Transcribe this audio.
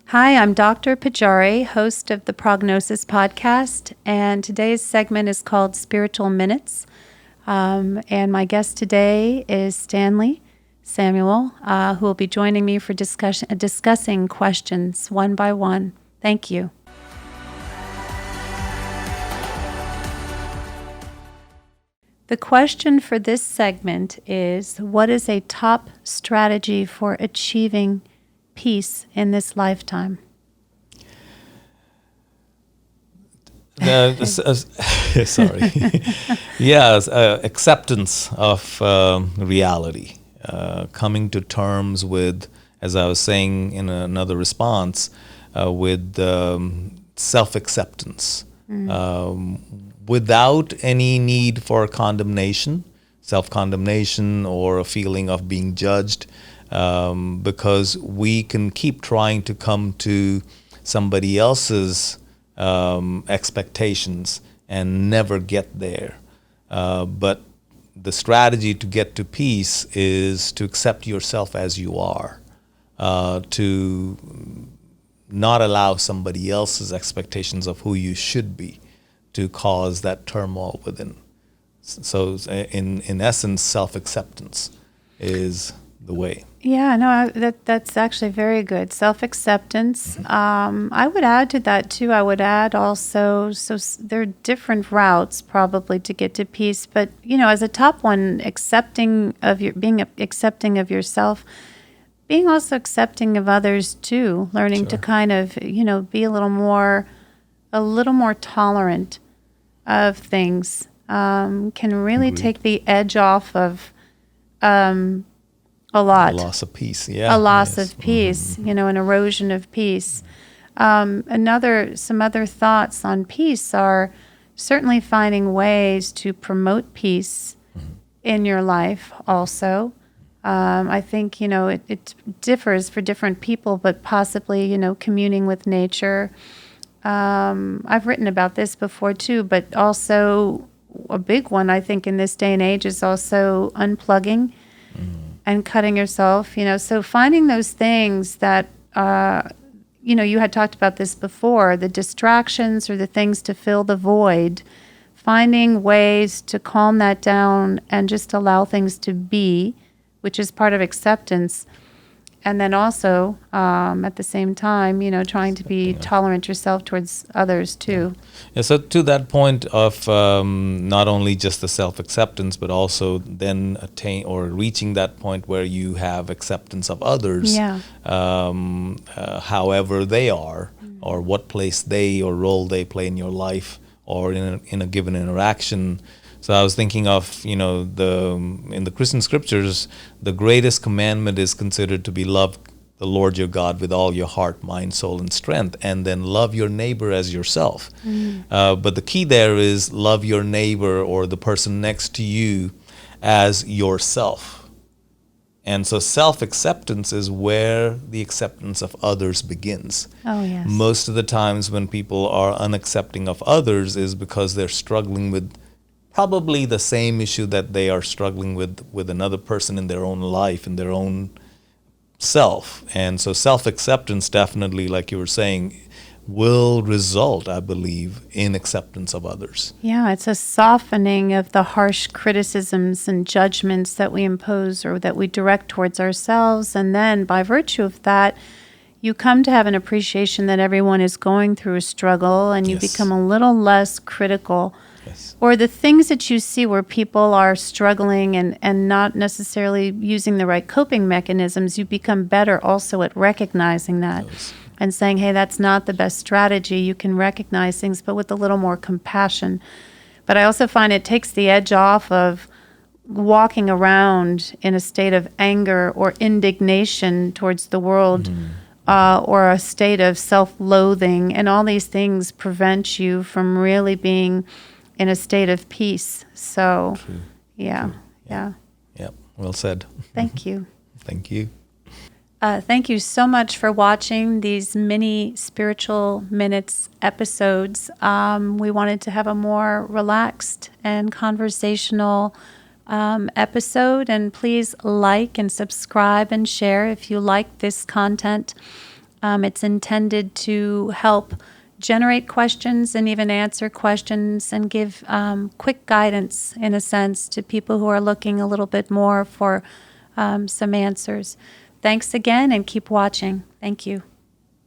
Hi, I'm Dr. Pajari, host of the Prognosis podcast, and today's segment is called Spiritual Minutes. And my guest today is Stanley Samuel, who will be joining me for discussing questions one by one. Thank you. The question for this segment is, what is a top strategy for achieving peace in this lifetime? Sorry. Yes, acceptance of reality, coming to terms with, as I was saying in another response, with self-acceptance, without any need for condemnation, self-condemnation, or a feeling of being judged, because we can keep trying to come to somebody else's expectations and never get there. But the strategy to get to peace is to accept yourself as you are, to not allow somebody else's expectations of who you should be to cause that turmoil within. So in essence, self-acceptance is the way. Yeah, no, that's actually very good. Self-acceptance. I would add to that too. I would add also, there are different routes probably to get to peace, but as a top one, being accepting of yourself, being also accepting of others too. Learning to kind of be a little more tolerant of things can really take the edge off of a lot. A loss of peace, yeah. A loss of peace, an erosion of peace. Some other thoughts on peace are certainly finding ways to promote peace in your life also. I think, it differs for different people, but possibly, communing with nature. I've written about this before too, but also a big one, I think, in this day and age is also unplugging and cutting yourself, so finding those things that, you had talked about this before, the distractions or the things to fill the void, finding ways to calm that down and just allow things to be, which is part of acceptance. And then also, at the same time, trying to be tolerant yourself towards others too. Yeah, so to that point of not only just the self-acceptance, but also then attain or reaching that point where you have acceptance of others, however they are, or what place they or role they play in your life or in a given interaction. So I was thinking of, in the Christian scriptures, the greatest commandment is considered to be love the Lord your God with all your heart, mind, soul, and strength, and then love your neighbor as yourself. But the key there is love your neighbor or the person next to you as yourself. And so self-acceptance is where the acceptance of others begins. Oh, yes. Most of the times when people are unaccepting of others is because they're struggling with probably the same issue that they are struggling with another person in their own life, in their own self. And so self-acceptance definitely, like you were saying, will result, I believe, in acceptance of others. Yeah, it's a softening of the harsh criticisms and judgments that we impose or that we direct towards ourselves. And then by virtue of that, you come to have an appreciation that everyone is going through a struggle, and you become a little less critical. Yes. Or the things that you see where people are struggling and not necessarily using the right coping mechanisms, you become better also at recognizing that and saying, hey, that's not the best strategy. You can recognize things, but with a little more compassion. But I also find it takes the edge off of walking around in a state of anger or indignation towards the world, or a state of self-loathing. And all these things prevent you from really being in a state of peace. So, True. Yeah. Well said. Thank you. Thank you. Thank you so much for watching these mini Spiritual Minutes episodes. We wanted to have a more relaxed and conversational episode, and please like and subscribe and share if you like this content. It's intended to help generate questions and even answer questions and give quick guidance, in a sense, to people who are looking a little bit more for some answers. Thanks again, and keep watching. Thank you.